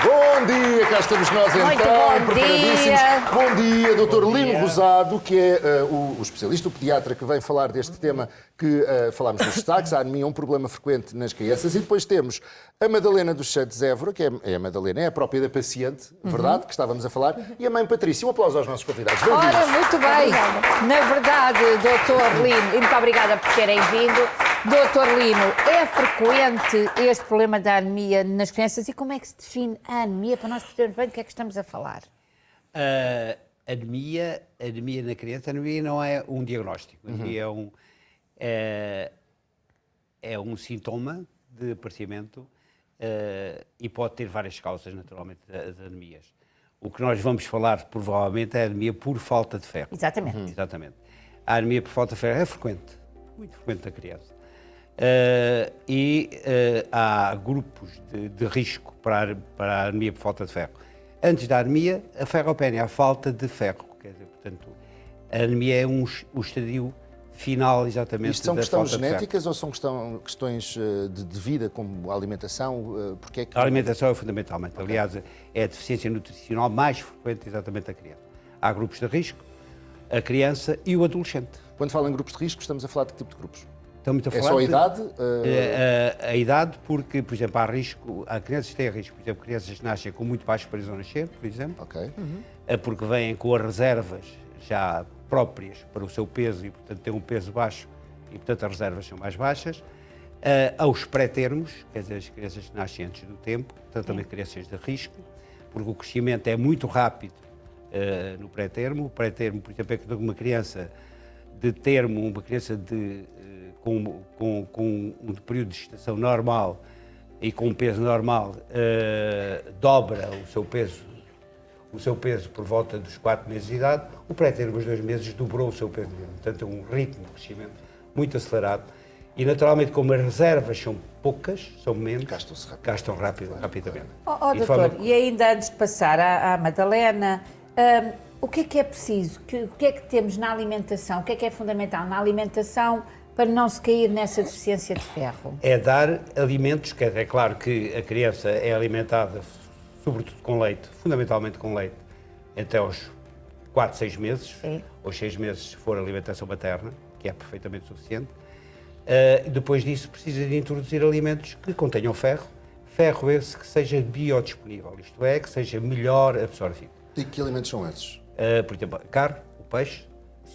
Bom dia, cá estamos nós Muito então, bom preparadíssimos. dia. Bom dia, Dr. Lino Rosado, que é o especialista, o pediatra que vem falar deste tema que falámos dos destaques. A anemia é um problema frequente nas crianças. E depois temos a Madalena dos Santos Évora, que é a Madalena, é a própria da paciente, verdade, que estávamos a falar, e a mãe Patrícia. Um aplauso aos nossos convidados. Ora, Bem-vindos. muito bem. Na verdade, doutor Lino, e muito obrigada por terem vindo. Doutor Lino, é frequente este problema da anemia nas crianças e como é que se define a anemia para nós percebermos bem do que é que estamos a falar? Anemia na criança, anemia não é um diagnóstico, anemia é um sintoma de aparecimento e pode ter várias causas, naturalmente, das anemias. O que nós vamos falar, provavelmente, é a anemia por falta de ferro. Exatamente. Exatamente. A anemia por falta de ferro é frequente, muito frequente na criança. Há grupos de risco para a anemia por falta de ferro. Antes da anemia, a ferropénia, a falta de ferro. Quer dizer, portanto, a anemia é o estadio final, exatamente, Isto são da questões falta de ferro. genéticas ou são questões de vida, como a alimentação? Porque é que... A alimentação é fundamentalmente. Aliás, é a deficiência nutricional mais frequente exatamente da criança. Há grupos de risco, a criança e o adolescente. Quando fala em grupos de risco, estamos a falar de que tipo de grupos? Estamos a É falar só a idade? A idade, porque, por exemplo, há crianças que têm risco. Por exemplo, crianças que nascem com muito baixo peso ao nascer, por exemplo, Ok. porque vêm com as reservas já próprias para o seu peso e, portanto, têm um peso baixo e, portanto, as reservas são mais baixas. Aos pré-termos, quer dizer, as crianças que nascem antes do tempo, portanto, também crianças de risco, porque o crescimento é muito rápido no pré-termo. O pré-termo, por exemplo, é que uma criança de termo, uma criança com um período de gestação normal e com um peso normal, dobra o seu peso por volta dos 4 meses de idade. O pré-termo, aos 2 meses, dobrou o seu peso. Portanto, é um ritmo de crescimento muito acelerado. E, naturalmente, como as reservas são poucas, são menos, gastam rapidamente. Doutor, e ainda antes de passar à Madalena, o que é preciso? O que é que temos na alimentação? O que é fundamental na alimentação para não se cair nessa deficiência de ferro? É dar alimentos, que é claro que a criança é alimentada sobretudo com leite, fundamentalmente com leite, até aos 4, 6 meses, Sim. ou 6 meses se for alimentação materna, que é perfeitamente suficiente. Depois disso precisa de introduzir alimentos que contenham ferro, ferro esse que seja biodisponível, isto é, que seja melhor absorvido. E que alimentos são esses? Por exemplo, a carne, o peixe,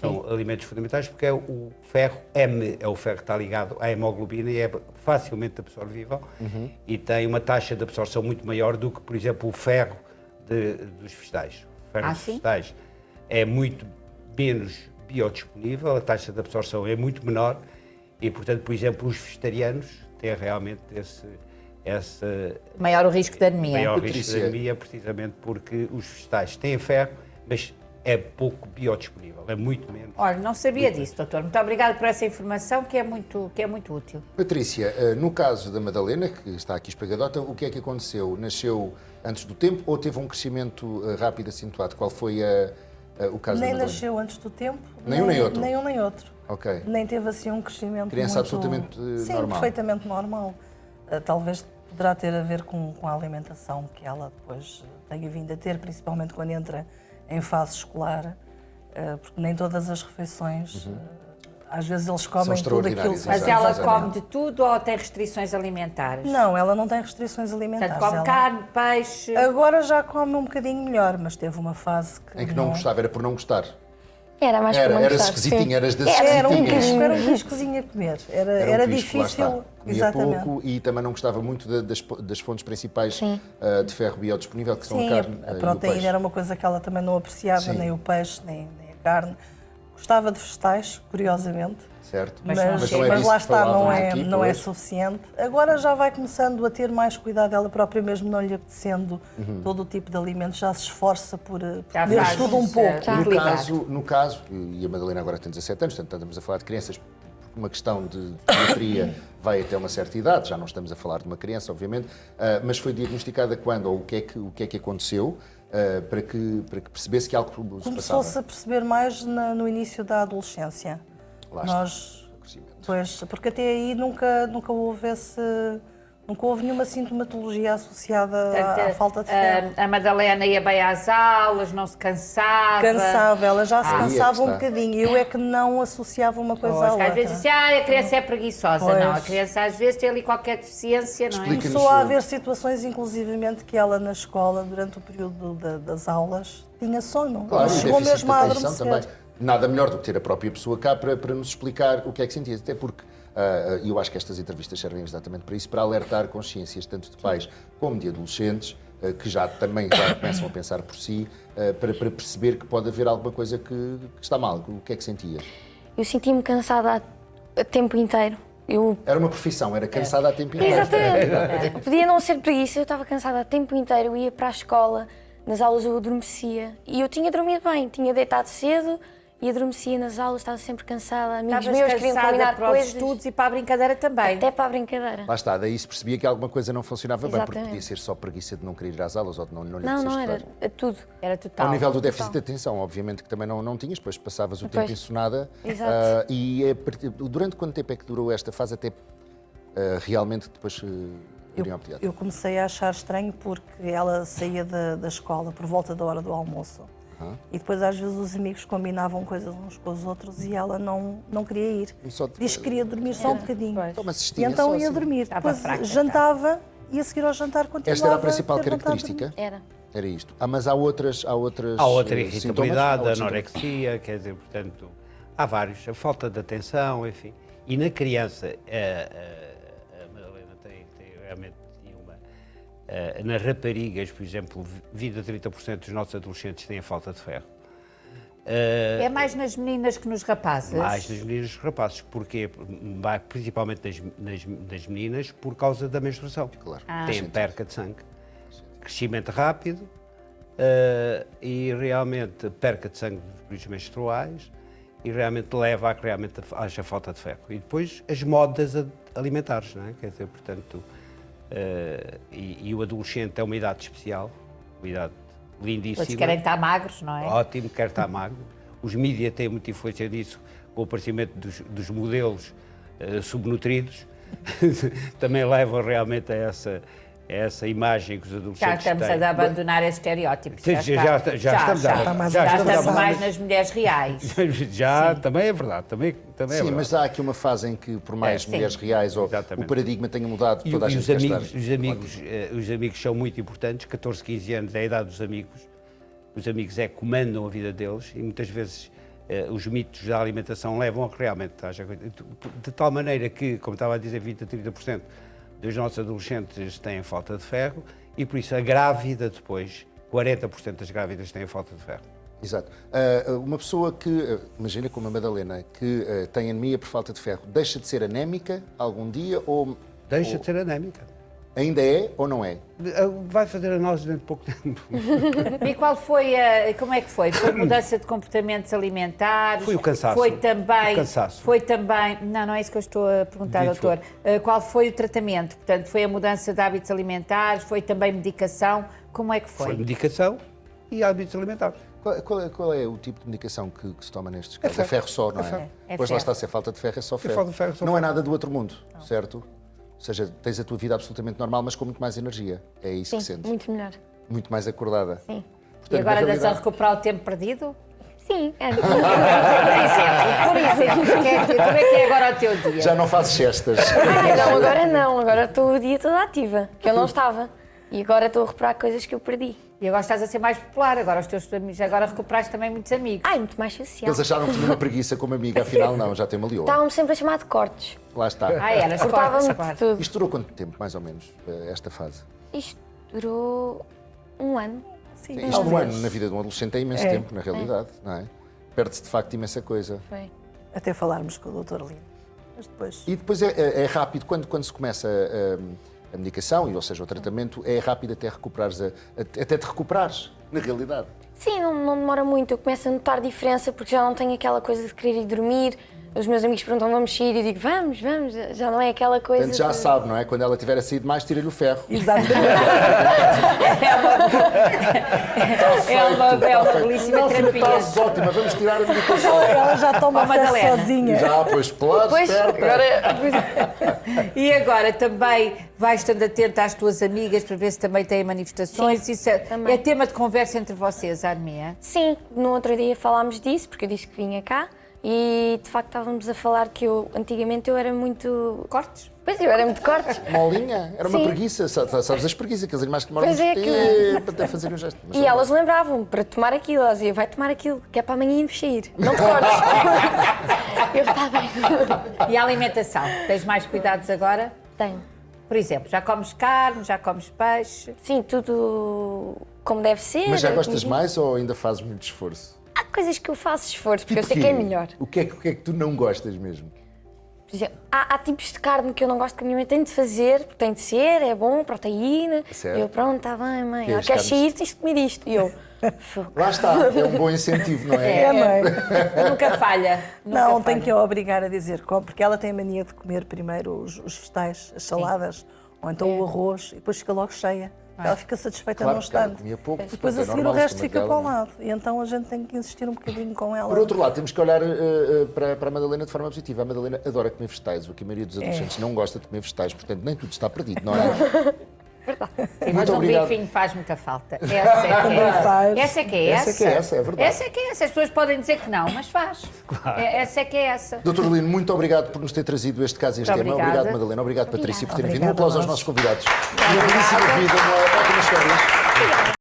são alimentos fundamentais porque é o ferro M, é o ferro que está ligado à hemoglobina e é facilmente absorvível e tem uma taxa de absorção muito maior do que, por exemplo, o ferro dos vegetais. O ferro dos vegetais é muito menos biodisponível, a taxa de absorção é muito menor e, portanto, por exemplo, os vegetarianos têm realmente esse Maior o risco de anemia. maior risco de anemia, precisamente porque os vegetais têm ferro, mas é pouco biodisponível, é muito menos. Olha, não sabia disso, doutor. Muito obrigada por essa informação que é muito útil. Patrícia, no caso da Madalena, que está aqui espragadota, o que é que aconteceu? Nasceu antes do tempo ou teve um crescimento rápido acentuado? Qual foi o caso da Madalena? Nem nasceu antes do tempo, Nem um nem outro? Nem um nem outro. Ok. Nem teve assim um crescimento Criança muito... absolutamente Sim, normal. perfeitamente normal. Talvez poderá ter a ver com a alimentação que ela depois tenha vindo a ter, principalmente quando entra em fase escolar, porque nem todas as refeições, às vezes eles comem tudo aquilo. Mas ela come de tudo ou tem restrições alimentares? Não, ela não tem restrições alimentares. Portanto, come carne, peixe... Agora já come um bocadinho melhor, mas teve uma fase que... Em que não gostava, era por não gostar? Era mais por não Era gostar, esquisitinha, eras das Era um esquisitinhas. riscozinho a comer. Era um risco, lá difícil. está. Comia pouco e também não gostava muito das fontes principais de ferro biodisponível, que são a carne a e o proteína peixe. era uma coisa que ela também não apreciava, nem o peixe, nem a carne. Gostava de vegetais, curiosamente. Certo. Mas não é disso lá que está, falávamos aqui, não é pois. suficiente. Agora já vai começando a ter mais cuidado, ela própria mesmo não lhe apetecendo todo o tipo de alimentos, já se esforça por comer tudo um pouco. No caso, e a Madalena agora tem 17 anos, portanto estamos a falar de crianças, por uma questão de pediatria vai até uma certa idade, já não estamos a falar de uma criança, obviamente, mas foi diagnosticada quando, ou o que é que aconteceu para que percebesse que algo se passava? Começou-se a perceber mais no início da adolescência. Lá está, o crescimento. Pois, porque até aí nunca houve Nunca houve nenhuma sintomatologia associada à Portanto, falta de ferro. a Madalena ia bem às aulas, não se cansava. Cansava, ela já se Aí é que cansava um está. bocadinho. Eu é que não associava uma coisa à Pois, outra. às vezes dizia, a criança é preguiçosa. Pois. Não, a criança às vezes tem ali qualquer deficiência, não é? Explica-nos. Começou a haver situações, inclusivamente, que ela na escola, durante o período das aulas, tinha sono. Claro, Ela e chegou déficit mesmo a de atenção adormecer. também. Nada melhor do que ter a própria pessoa cá para nos explicar o que é que sentia. Até porque eu acho que estas entrevistas servem exatamente para isso, para alertar consciências tanto de pais como de adolescentes, que também já começam a pensar por si, para perceber que pode haver alguma coisa que está mal. O que é que sentias? Eu senti-me cansada a tempo inteiro. Era uma profissão, era cansada a tempo inteiro. Exatamente. Podia não ser preguiça, eu estava cansada a tempo inteiro. Eu ia para a escola, nas aulas eu adormecia. E eu tinha dormido bem, tinha deitado cedo e adormecia nas aulas, estava sempre cansada. Amigos Estavas meus queriam cansada combinar para os coisas. estudos e para a brincadeira também. Até para a brincadeira. Lá está, daí se percebia que alguma coisa não funcionava bem, porque Exatamente. podia ser só preguiça de não querer ir às aulas ou de não lhe Não, apetecer não, era estudar. tudo. Era total. Ao nível do déficit de Total. atenção, obviamente que também não tinhas, depois passavas o Pois. tempo insonada. Exato. Durante quanto tempo é que durou esta fase até realmente depois irem ao pediatra? Eu comecei a achar estranho porque ela saía da escola por volta da hora do almoço. E depois às vezes os amigos combinavam coisas uns com os outros e ela não queria ir. Diz que queria dormir só um bocadinho. Pois. Então, mas E assistia então só ia assim. dormir. Estava Depois fraca, jantava e a seguir ao jantar continuava. Esta era a principal ter vontade de característica? Era. Era isto. Mas há outras Há outra sintomas? irritabilidade, Há outros sintomas? anorexia, quer dizer, portanto, há vários. A falta de atenção, enfim. E na criança, a Madalena tem realmente uma... nas raparigas, por exemplo, 20 a 30% dos nossos adolescentes têm a falta de ferro. É mais nas meninas que nos rapazes? Mais das meninas que dos rapazes. Porquê? Principalmente das meninas, por causa da menstruação. Claro. Tem perca de sangue, crescimento rápido e realmente perca de sangue dos períodos menstruais e realmente leva a que realmente haja falta de ferro. E depois as modas alimentares, não é? Quer dizer, portanto, e o adolescente é uma idade especial, uma idade lindíssima. Todos querem estar magros, não é? Ótimo, quer estar magro. Os mídias têm muita influência nisso, com o aparecimento dos modelos subnutridos, também levam realmente a essa imagem que os Já adolescentes estamos têm. a abandonar esse estereótipo. Sim, já estamos a abandonar. Já Já estamos estamos a mais nas mulheres reais. Já, também é verdade. Também é Sim, verdade. mas há aqui uma fase em que, por mais sim. mulheres reais ou Exatamente. o paradigma tenha mudado, E, toda a e gente os quer amigos, estar. os amigos são muito importantes, 14, 15 anos é a idade dos amigos. Os amigos comandam a vida deles e muitas vezes os mitos da alimentação levam a que realmente haja coisa. De tal maneira que, como estava a dizer, 20 a 30% dos nossos adolescentes têm falta de ferro e por isso a grávida depois, 40% das grávidas têm falta de ferro. Exato. Uma pessoa que, imagina como a Madalena, que tem anemia por falta de ferro, deixa de ser anémica algum dia ou Deixa de ser anémica. ainda é ou não é? Vai fazer análise dentro de pouco tempo. E como é que foi? Foi mudança de comportamentos alimentares? Foi o cansaço. Foi também... O cansaço. Foi também... Não é isso que eu estou a perguntar, Dito doutor. Qual foi o tratamento? Portanto, foi a mudança de hábitos alimentares? Foi também medicação? Como é que Foi foi? medicação e hábitos alimentares. Qual é o tipo de medicação que se toma nestes casos? É ferro. ferro só, não é? ferro. É Pois lá ferro. está, se é falta de ferro, é só ferro. falta de ferro, é só não é ferro. nada do outro mundo, certo? Ou seja, tens a tua vida absolutamente normal, mas com muito mais energia. É isso que Sim, sentes. muito melhor. Muito mais acordada. Sim. Portanto, E agora na andas a realidade- recuperar o tempo perdido? Sim, é. Por exemplo. Como é que é agora o teu dia? Já não fazes cestas. Não, agora não. Agora estou o dia todo ativa, que eu não estava. E agora estou a recuperar coisas que eu perdi. E agora estás a ser mais popular, agora os teus amigos, agora recuperaste também muitos amigos. Ai, muito mais social. Eles acharam que tinha uma preguiça como amiga, afinal não, já tem uma leoa. Estavam-me sempre a chamar de cortes. Lá está. Eras Cortava-me cortas, claro. de tudo. Isto durou quanto tempo, mais ou menos, esta fase? Isto durou um ano. Sim, Isto um talvez. ano na vida de um adolescente é imenso tempo, na realidade, não é? Perde-se de facto imensa coisa. Foi. Até falarmos com o Dr. Lino. Mas depois... E depois é rápido, quando se começa a medicação, ou seja, o tratamento, é rápido até recuperares, até te recuperares, na realidade. Sim, não demora muito. Eu começo a notar diferença porque já não tenho aquela coisa de querer ir dormir. Os meus amigos perguntam, vamos sair? E eu digo, vamos. Já não é aquela coisa Portanto, já de... sabe, não é? Quando ela tiver a sair de mais, tira-lhe o ferro. Exatamente. É uma belíssima terapia. Está ótima, vamos tirar a medicação. Ela já toma Ó, Madalena. acesso sozinha. Já, pois, claro, Pois, espera. agora. E agora também vais estando atenta às tuas amigas para ver se também têm manifestações. Sim, Isso é também. tema de conversa entre vocês, Armia. Sim, no outro dia falámos disso, porque eu disse que vinha cá e de facto estávamos a falar que antigamente eu era muito. Cortes? Pois eu era muito cortes. Molinha, era uma Sim. preguiça, sabes as preguiças, aqueles animais que demoram Pois é, muito tempo a fazer o gesto. Mas E elas lembravam-me para tomar aquilo, elas diziam, vai tomar aquilo, que é para amanhã irmos sair, não te cortes. Eu estava bem. E a alimentação? Tens mais cuidados agora? Tenho. Por exemplo, já comes carne, já comes peixe? Sim, tudo como deve ser. Mas já gostas mais ou ainda fazes muito esforço? Há coisas que eu faço esforço, porque eu sei Tipo que é quê? melhor. O que é que tu não gostas mesmo? Por exemplo, há tipos de carne que eu não gosto que a minha mãe tem de fazer, porque tem de ser, é bom, proteína. Certo. E eu, pronto, está bem, mãe. Que é as Queres carnes? sair, tens de comer isto. E eu, fogo. Lá está, é um bom incentivo, não é? É, mãe. Nunca falha. Nunca Não, falha. tem que a obrigar a dizer, porque ela tem a mania de comer primeiro os vegetais, as saladas, ou então o arroz, e depois fica logo cheia. Ela fica satisfeita Claro, num porque ela instante. comia pouco, Depois é a seguir o normal, resto isso fica também para o dela, lado. E então a gente tem que insistir um bocadinho com ela. Por outro lado, temos que olhar para a Madalena de forma positiva. A Madalena adora comer vegetais, o que a maioria dos adolescentes não gosta de comer vegetais, portanto nem tudo está perdido, não é? Sim, mas Muito um obrigado. bifinho faz muita falta. Essa é Faz. essa. Essa é que é essa. Essa é que é essa, é verdade. Essa é que é essa. As pessoas podem dizer que não, mas faz. Essa é que é essa. Doutor Lino, muito obrigado por nos ter trazido este caso e este Muito tema. obrigada. Obrigado, Madalena. Obrigado, Patrícia, por terem vindo. Um Obrigada aplauso a aos nós. nossos convidados. Uma belíssima vida, uma ótimas férias.